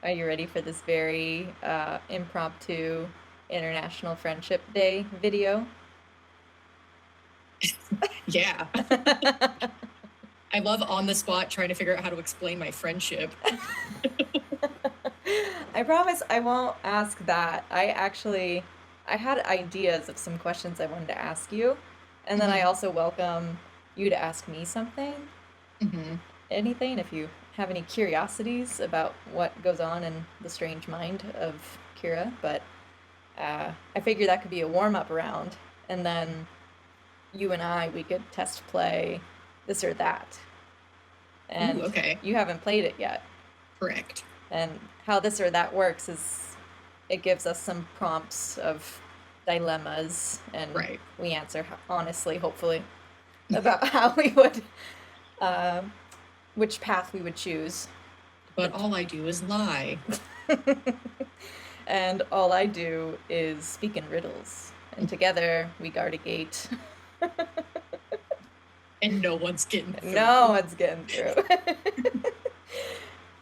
Are you ready for this very impromptu International Friendship Day video? Yeah. I love on the spot trying to figure out how to explain my friendship. I promise I won't ask that. I had ideas of some questions I wanted to ask you, and then I hmm also welcome you to ask me something, hmm anything, if you have any curiosities about what goes on in the strange mind of Kyra, but I figure that could be a warm-up round, and then you and we could test play this or that. Ooh, And okay. you haven't played it yet. Correct. And how this or that works is it gives us some prompts of dilemmas, and Right. we answer honestly, hopefully, about how we would, uh, which path we would choose. But all I do is lie, And all I do is speak in riddles, and together we guard a gate. and no one's getting No through. one's getting through.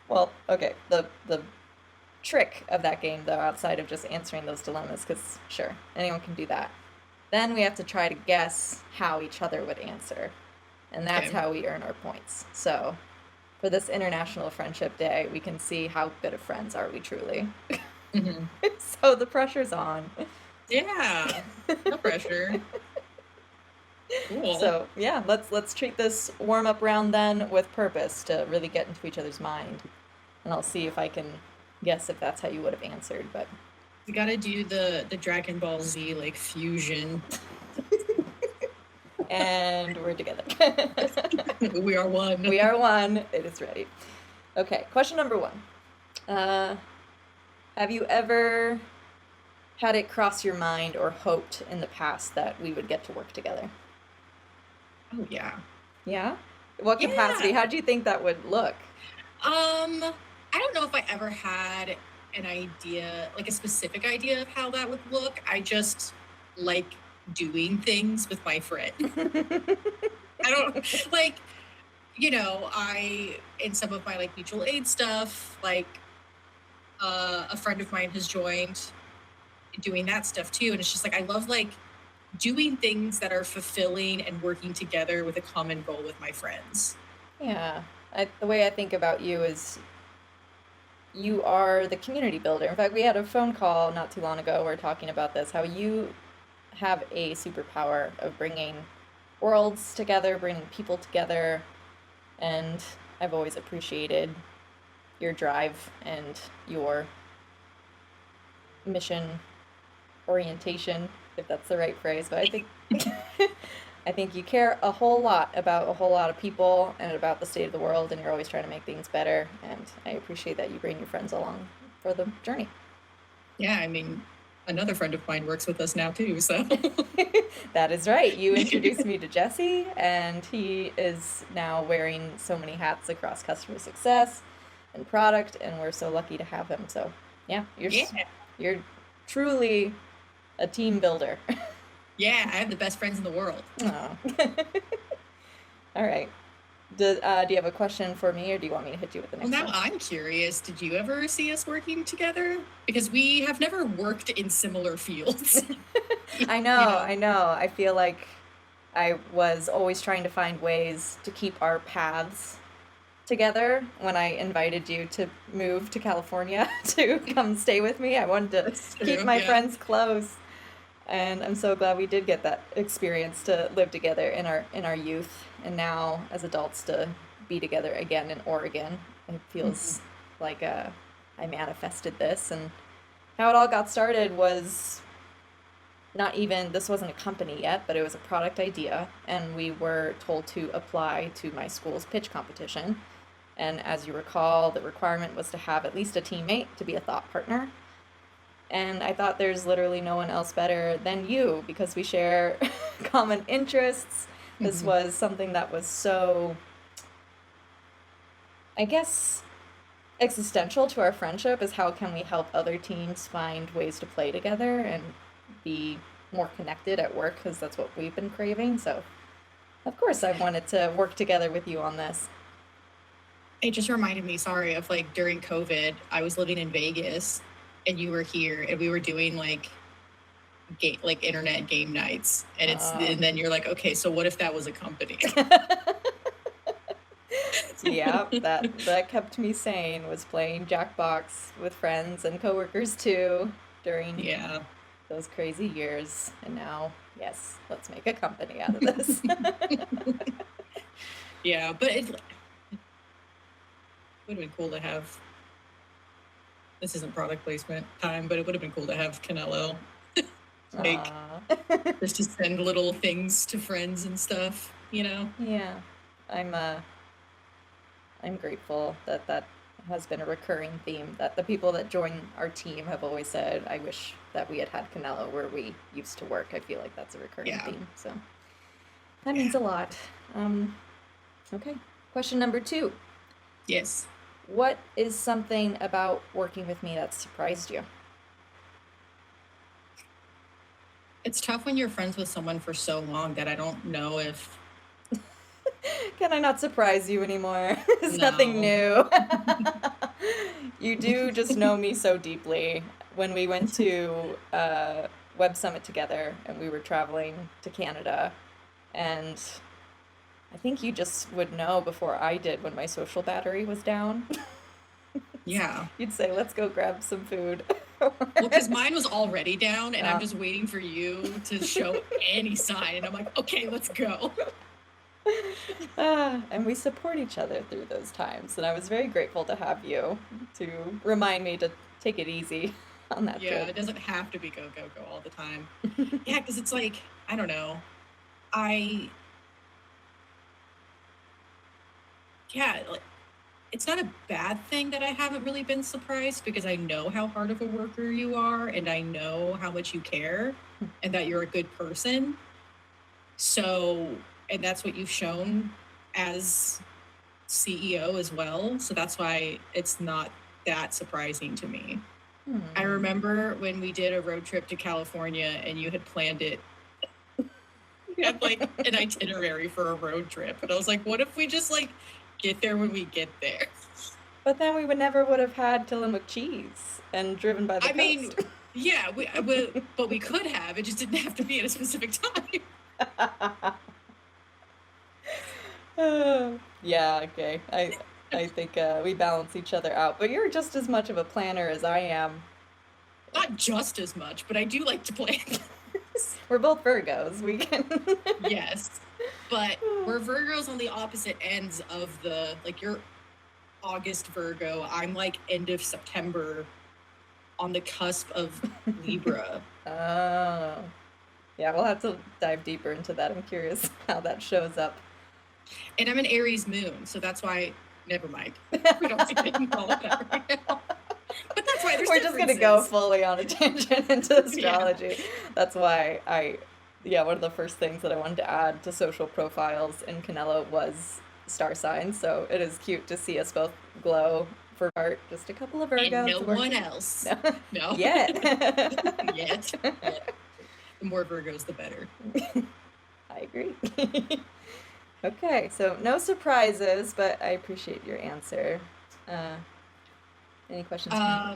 Well, okay, the trick of that game, though, outside of just answering those dilemmas, because sure, anyone can do that. Then we have to try to guess how each other would answer, and that's Okay. how we earn our points. So, for this International Friendship Day, we can see how good of friends are we truly. hmm So the pressure's on. Yeah. No pressure. Cool. So yeah, let's treat this warm up round then with purpose to really get into each other's mind, and I'll see if I can guess if that's how you would have answered. But We gotta do the Dragon Ball Z like fusion. and we're together. We are one. We are one. It is ready. Okay, question number one. Uh, have you ever had it cross your mind or hoped in the past that we would get to work together? Oh yeah. Yeah? What capacity? Yeah. How do you think that would look? I don't know if I ever had an idea, like a specific idea of how that would look. I just like doing things with my friend. I don't like, in some of my like mutual aid stuff, like a friend of mine has joined doing that stuff too. And it's just like, I love like doing things that are fulfilling and working together with a common goal with my friends. Yeah. The way I think about you is you are the community builder. In fact, we had a phone call not too long ago. We were talking about this, how you have a superpower of bringing worlds together, bringing people together, and I've always appreciated your drive and your mission orientation, if that's the right phrase. But I think I think you care a whole lot about a whole lot of people and about the state of the world, and you're always trying to make things better. And I appreciate that you bring your friends along for the journey. Yeah, I mean, another friend of mine works with us now too, so. That is right. You introduced me to Jesse, and he is now wearing so many hats across customer success and product, and we're so lucky to have him. So, yeah, Yeah. you're truly a team builder. Yeah, I have the best friends in the world. Oh. All right. Do you have a question for me, or do you want me to hit you with the Well, next now one? I'm curious, did you ever see us working together? Because we have never worked in similar fields. I know, You know? I know. I feel like I was always trying to find ways to keep our paths together when I invited you to move to California to come stay with me. I wanted to That's keep true, my yeah. friends close. And I'm so glad we did get that experience to live together in our youth, and now as adults to be together again in Oregon. It Mhm. feels like I manifested this, and how it all got started was not even, this wasn't a company yet, but it was a product idea, and we were told to apply to my school's pitch competition. And as you recall, the requirement was to have at least a teammate to be a thought partner. And I thought there's literally no one else better than you because we share common interests. This Mhm. was something that was so, I guess, existential to our friendship, is how can we help other teams find ways to play together and be more connected at work, because that's what we've been craving. So, of course, I wanted to work together with you on this. It just reminded me, sorry, of like during COVID, I was living in Vegas and you were here and we were doing like internet game nights. And then you're like, okay, so what if that was a company? Yeah, that kept me sane, was playing Jackbox with friends and coworkers too during Yeah. those crazy years. And now, yes, let's make a company out of this. Yeah, but it would have been cool to have, this isn't product placement time, but it would have been cool to have Conello like just to send little things to friends and stuff, you know? Yeah. I'm grateful that that has been a recurring theme, that the people that join our team have always said, I wish that we had had Conello where we used to work. I feel like that's a recurring theme. So that means a lot. Okay. Question number 2. Yes. What is something about working with me that surprised you? It's tough when you're friends with someone for so long that I don't know if... Can I not surprise you anymore? It's No. nothing new. You do just know me so deeply. When we went to Web Summit together and we were traveling to Canada, and I think you just would know before I did when my social battery was down. Yeah. You'd say, let's go grab some food. Well, because mine was already down, and I'm just waiting for you to show any sign, and I'm like, okay, let's go. And we support each other through those times, and I was very grateful to have you to remind me to take it easy on that trip. Yeah, it doesn't have to be go, go, go all the time. Yeah, because it's like, I don't know. It's not a bad thing that I haven't really been surprised, because I know how hard of a worker you are, and I know how much you care, and that you're a good person. So, and that's what you've shown as CEO as well. So that's why it's not that surprising to me. I remember when we did a road trip to California and you had planned it. You had like an itinerary for a road trip. And I was like, what if we just like get there when we get there? But then we would have had Tillamook cheese and driven by the coast. mean, yeah, but we could have. It just didn't have to be at a specific time. Yeah, okay. I think we balance each other out. But you're just as much of a planner as I am. Not just as much, but I do like to plan. We're both Virgos. We can. Yes. But we're Virgos on the opposite ends of the, like, you're August Virgo. I'm like end of September on the cusp of Libra. Oh. Yeah, we'll have to dive deeper into that. I'm curious how that shows up. And I'm an Aries moon, so that's why, never mind. We don't see it all of that right now. But that's why we're just going to go fully on a tangent into astrology. Yeah. That's why one of the first things that I wanted to add to social profiles in Conello was star signs. So it is cute to see us both glow for art. Just a couple of Virgos. And no one else. No. Yet. Yet. The more Virgos, the better. I agree. Okay, so no surprises, but I appreciate your answer. Any questions? I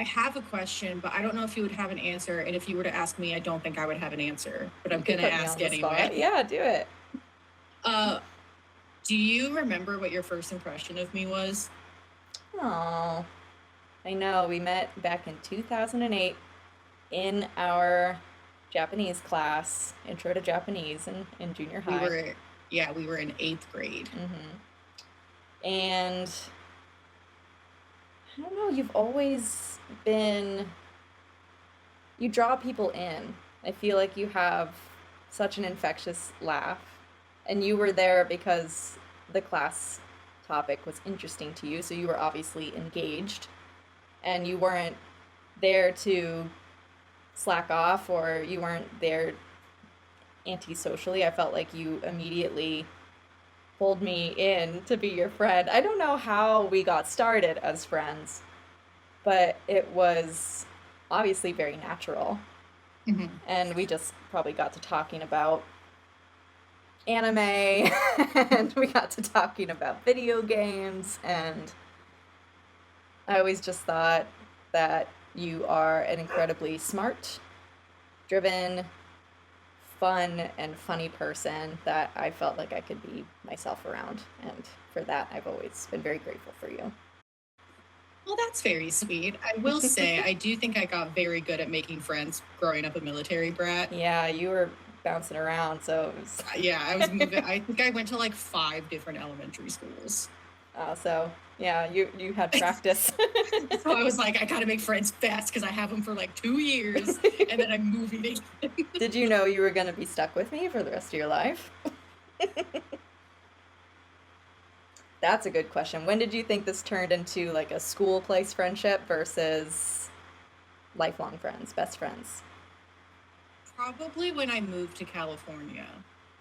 have a question, but I don't know if you would have an answer. And if you were to ask me, I don't think I would have an answer. But I'm going to ask anyway. Yeah, do it. Do you remember what your first impression of me was? Oh, I know. We met back in 2008 in our Japanese class, Intro to Japanese in junior high. We were in 8th grade. Mm-hmm. And I don't know, you've always been, you draw people in. I feel like you have such an infectious laugh. And you were there because the class topic was interesting to you, so you were obviously engaged. And you weren't there to slack off, or you weren't there antisocially. I felt like you immediately pulled me in to be your friend. I don't know how we got started as friends, but it was obviously very natural. Mm-hmm. And we just probably got to talking about anime, and we got to talking about video games, and I always just thought that you are an incredibly smart, driven, fun, and funny person that I felt like I could be myself around, and for that I've always been very grateful for you. Well, that's very sweet. I will say, I do think I got very good at making friends growing up a military brat. Yeah, you were bouncing around, so it was... Yeah, I was moving. I think I went to like 5 different elementary schools. So yeah, you had practice. So I was like, I gotta make friends fast because I have them for like 2 years, and then I'm moving again. Did you know you were going to be stuck with me for the rest of your life? That's a good question. When did you think this turned into like a school place friendship versus lifelong friends, best friends? Probably when I moved to California.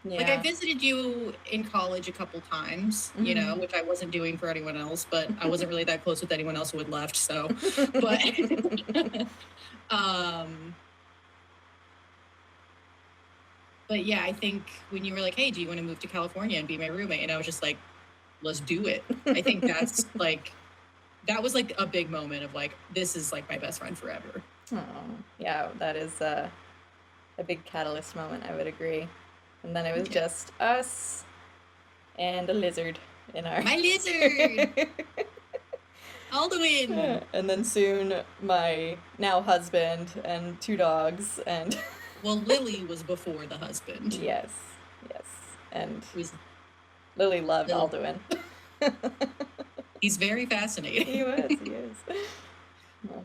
Yeah. Like I visited you in college a couple times, you know, which I wasn't doing for anyone else, but I wasn't really that close with anyone else who had left. So, but, but yeah, I think when you were like, hey, do you want to move to California and be my roommate? And I was just like, let's do it. I think that's like, that was like a big moment of like, this is like my best friend forever. Oh, yeah, that is a big catalyst moment, I would agree. And then it was just us and a lizard in our... My lizard! Alduin! And then soon my now husband and 2 dogs and... Well, Lily was before the husband. Yes. And Lily loved Alduin. He's very fascinating. He is. Well,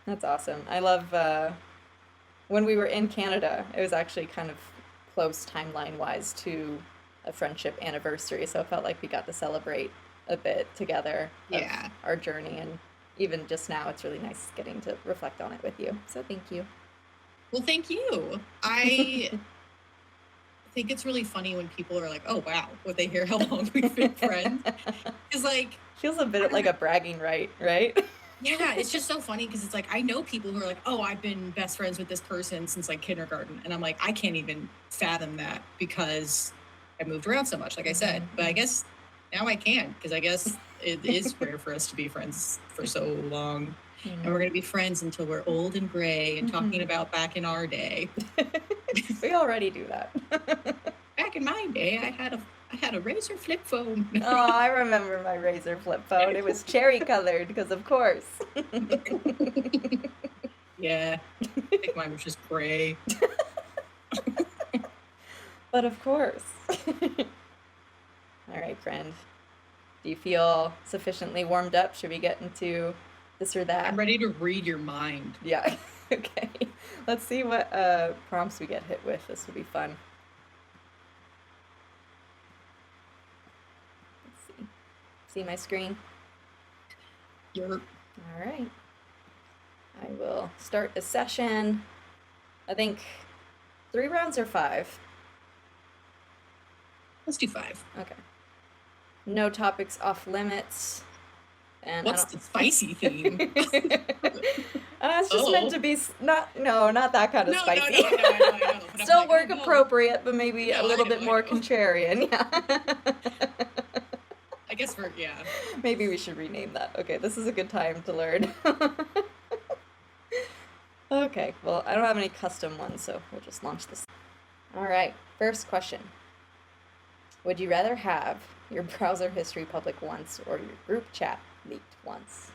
that's awesome. I love when we were in Canada, it was actually kind of close timeline-wise to a friendship anniversary, so it felt like we got to celebrate a bit together of our journey, and even just now it's really nice getting to reflect on it with you, so thank you. Well, thank you. I think it's really funny when people are like, oh wow, when they hear how long we've been friends. It's like, feels a bit like a bragging right? Yeah, it's just so funny because it's like, I know people who are like, oh, I've been best friends with this person since like kindergarten. And I'm like, I can't even fathom that because I moved around so much, like I said. But I guess now I can, because I guess it is rare for us to be friends for so long. And we're going to be friends until we're old and gray and talking about back in our day. We already do that. Back in my day, I had a Razor flip phone. Oh, I remember my Razor flip phone. It was cherry colored, because of course. Yeah, I think mine was just gray. But of course. All right, friend. Do you feel sufficiently warmed up? Should we get into this or that? I'm ready to read your mind. Yeah. Okay. Let's see what prompts we get hit with. This will be fun. Let's see. See my screen? You're... All right. I will start the session. I think 3 rounds or 5? Let's do 5. Okay. No topics off limits. And what's the spicy theme? It's just meant to be not that kind of spicy. No. Still work appropriate, but maybe a little bit more contrarian. Yeah. I guess maybe we should rename that. Okay, this is a good time to learn. Okay, well, I don't have any custom ones, so we'll just launch this. All right, first question. Would you rather have your browser history public once or your group chat leaked once?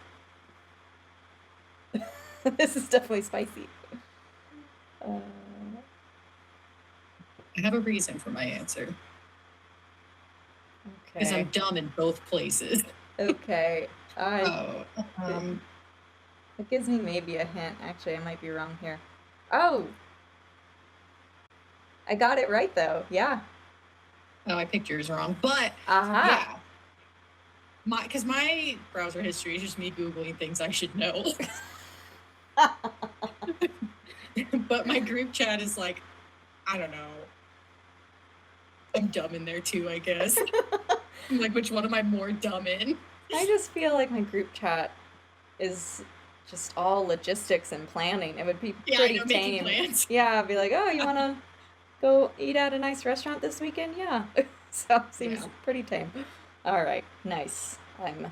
This is definitely spicy. I have a reason for my answer. Okay. Because I'm dumb in both places. Okay. It gives me maybe a hint. Actually, I might be wrong here. Oh! I got it right, though. Yeah. Oh, I picked yours wrong. But, yeah. Because my browser history is just me Googling things I should know. But my group chat is like, I don't know. I'm dumb in there too, I guess. I'm like, which one am I more dumb in? I just feel like my group chat is just all logistics and planning. It would be pretty tame. Plans. Yeah, I'd be like, oh, you want to Go eat at a nice restaurant this weekend? Yeah. So seems Yeah. pretty tame. All right, nice. I'm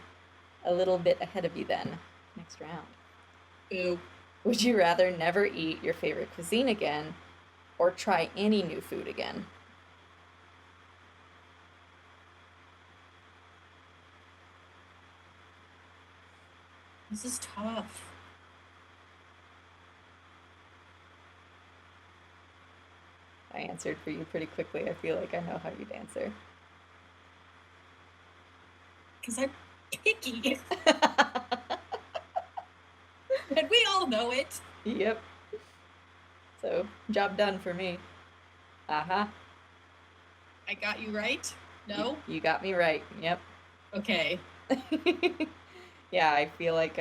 a little bit ahead of you then. Next round. Boo. Would you rather never eat your favorite cuisine again or try any new food again? This is tough. I answered for you pretty quickly. I feel like I know how you'd answer. Because I'm picky. And we all know it. Yep. So, job done for me. Uh-huh. I got you right? No? You got me right. Yep. Okay. Yeah, I feel like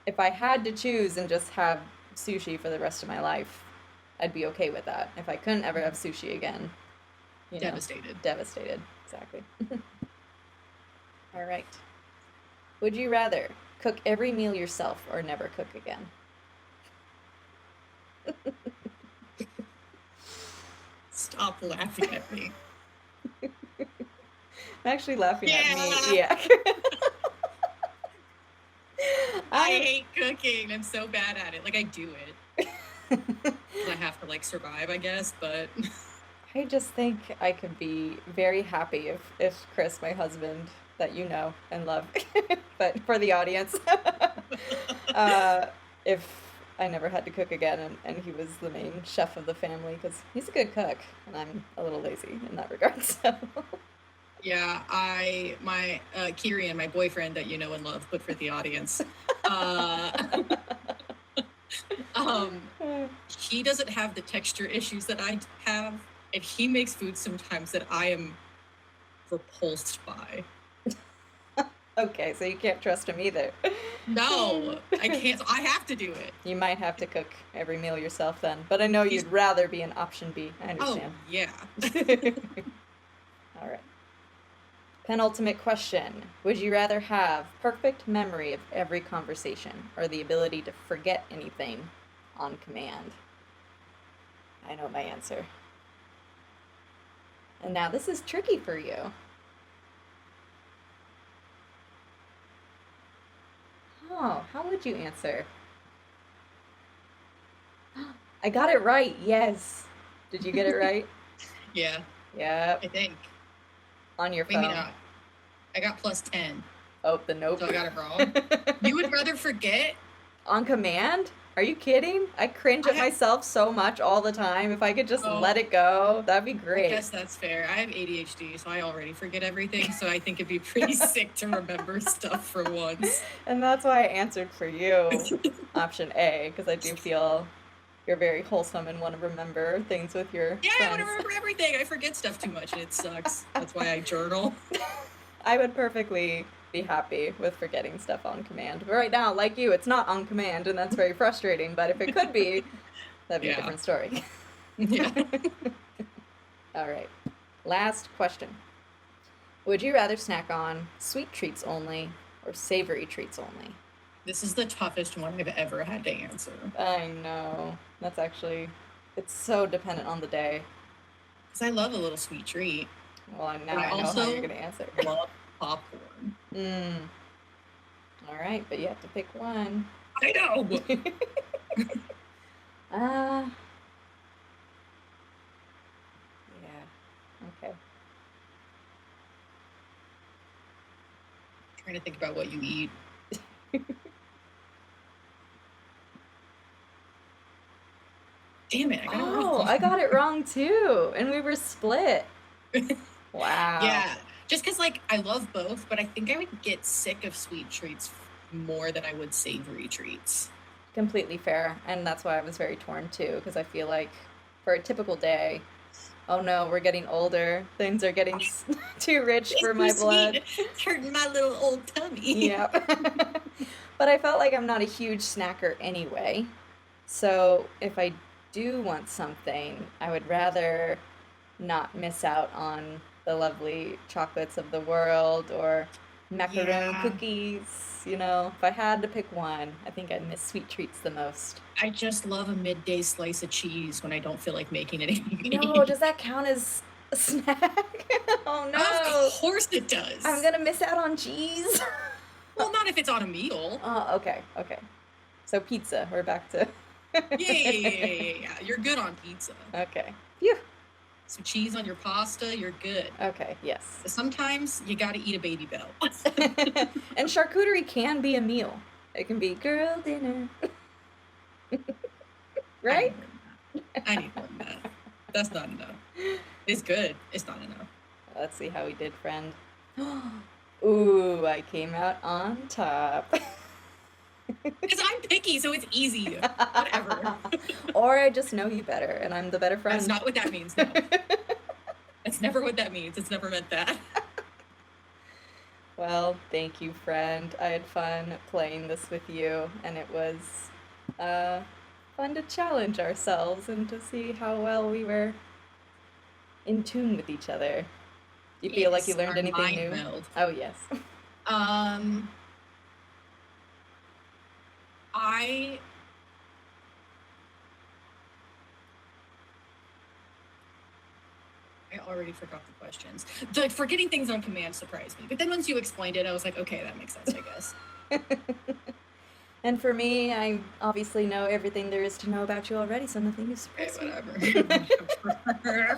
if I had to choose and just have sushi for the rest of my life, I'd be okay with that. If I couldn't ever have sushi again, you know, Devastated. devastated. Exactly. All right. Would you rather cook every meal yourself or never cook again? Stop laughing at me. I'm actually laughing at me. Yeah. Yeah. I hate cooking. I'm so bad at it. Like, I do it. 'Cause I have to, like, survive, I guess, but I just think I could be very happy if Chris, my husband, that you know and love, but for the audience, if I never had to cook again and he was the main chef of the family, because he's a good cook and I'm a little lazy in that regard. So, yeah, my Kirian, my boyfriend that you know and love, but for the audience, uh, um, he doesn't have the texture issues that I have, and he makes food sometimes that I am repulsed by. okay, so you can't trust him either. No, I can't. I have to do it. You might have to cook every meal yourself then, but I know you'd rather be an option B. I Oh, understand. yeah. All right. Penultimate question. Would you rather have perfect memory of every conversation or the ability to forget anything on command? I know my answer. And now this is tricky for you. Oh, how would you answer? I got it right. Yes. Did you get it right? Yeah, Yep. I think. On your Maybe phone. not. I got +10, Oh, the nope. so I got it wrong. You would rather forget? On command? Are you kidding? I cringe at myself so much all the time. If I could just let it go, that'd be I great. guess that's fair. I have ADHD, so I already forget everything, so I think it'd be pretty sick to remember stuff for once. And that's why I answered for you, option A, because I do feel you're very wholesome and want to remember things with your Yeah, I friends. want to remember everything. I forget stuff too much, and it sucks. That's why I journal. I would perfectly be happy with forgetting stuff on command. But right now, like you, it's not on command, and that's very frustrating. But if it could be, that'd be a Yeah. different story. Yeah. All right. Last question. Would you rather snack on sweet treats only or savory treats only? This is the toughest one I've ever had to answer. I know. That's actually, it's so dependent on the day. Because I love a little sweet treat. Well, now But I I know how also you're going to answer. love popcorn. All right, but you have to pick one. I know. Yeah. Okay. Trying to think about what you eat. Damn it, I got it wrong. I got it wrong too. And we were split. Wow. Yeah, just because, like, I love both, but I think I would get sick of sweet treats more than I would savory treats. Completely fair. And that's why I was very torn too, because I feel like for a typical day, oh no, we're getting older. Things are getting too rich for my blood. It's hurting my little old tummy. Yep. But I felt like I'm not a huge snacker anyway. So if I do want something, I would rather not miss out on the lovely chocolates of the world or macaron Yeah. cookies. You know, if I had to pick one, I think I'd miss sweet treats the most. I just love a midday slice of cheese when I don't feel like making No, anything. does that count as a snack? Oh Of no, course it I'm does. gonna miss out on cheese. Well, not if it's on a meal. Oh, okay, okay. So pizza, we're back to. Yeah. You're good on pizza. Okay. Phew. Some cheese on your pasta, you're good. Okay, yes. Sometimes you gotta eat a Baby Bell. And charcuterie can be a meal. It can be girl dinner. I Right? need more than that. I need more than that. That's not enough. It's good. It's not enough. Let's see how we did, friend. Ooh, I came out on top. Because I'm picky, so it's easy. Whatever. Or I just know you better and I'm the better friend. That's not what that means, no. That's never what that means. It's never meant that. Well, thank you, friend. I had fun playing this with you, and it was fun to challenge ourselves and to see how well we were in tune with each other. Do you feel like you Yes, learned our anything mind new? meld. Oh, yes. Um, I I already forgot the questions. The forgetting things on command surprised me, but then once you explained it, I was like, okay, that makes sense, I guess. And for me, I obviously know everything there is to know about you already, so nothing is Okay, surprising. whatever.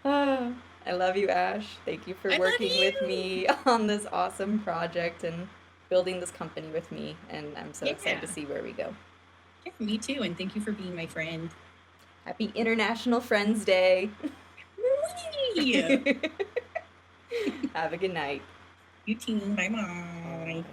I love you, Ash. Thank you for I love working with you. me on this awesome project and building this company with me. And I'm so excited to Yeah. see where we go. Yeah, me too, and thank you for being my friend. Happy International Friends Day. Whee! Have a good night. You too. Bye bye.